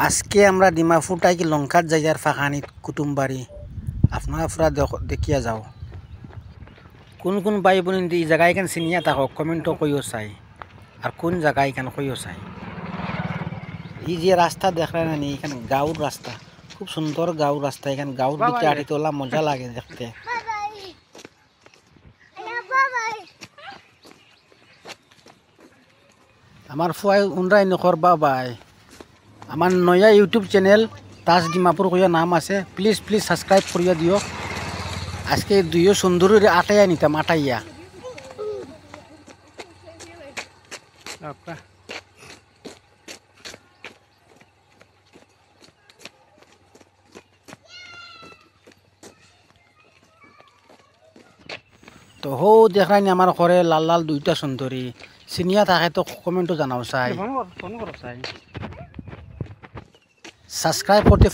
আজকে আমরা ডিমাপুর টাইকি লঙ্কার জায়গার ফাঁকানিত কুটুমবাড়ি আপনারা পুরা দেখিয়া যাও। কোন কোন ভাই বোন এই জায়গা এখান চিনিয়া থাকক কমেন্টও কইও চাই, আর কোন জায়গা এখান কইও চাই। এই যে রাস্তা দেখলেন না, এখানে গাঁওর রাস্তা, খুব সুন্দর গাঁওর রাস্তা। এখানে গাঁওর দিকে আড়ি তোলা মজা লাগে দেখতে। আমার ফুয়াই উনরাই নকর বাবাই, আমার নয়া ইউটিউব চ্যানেল তাজ ডিমাপুর কইয়া নাম আছে, প্লিজ প্লিজ সাবস্ক্রাইব করিয়া দিও। আজকে দুইও সুন্দরীর আটাইয়া নিতাম, আটাইয়া। তো হো দেখাইনি আমার ঘরে লাল লাল দুইটা সুন্দরী, চিনিয়া থাকে তো কমেন্টও জানাও চাই। সাবস্ক্রাইব করতে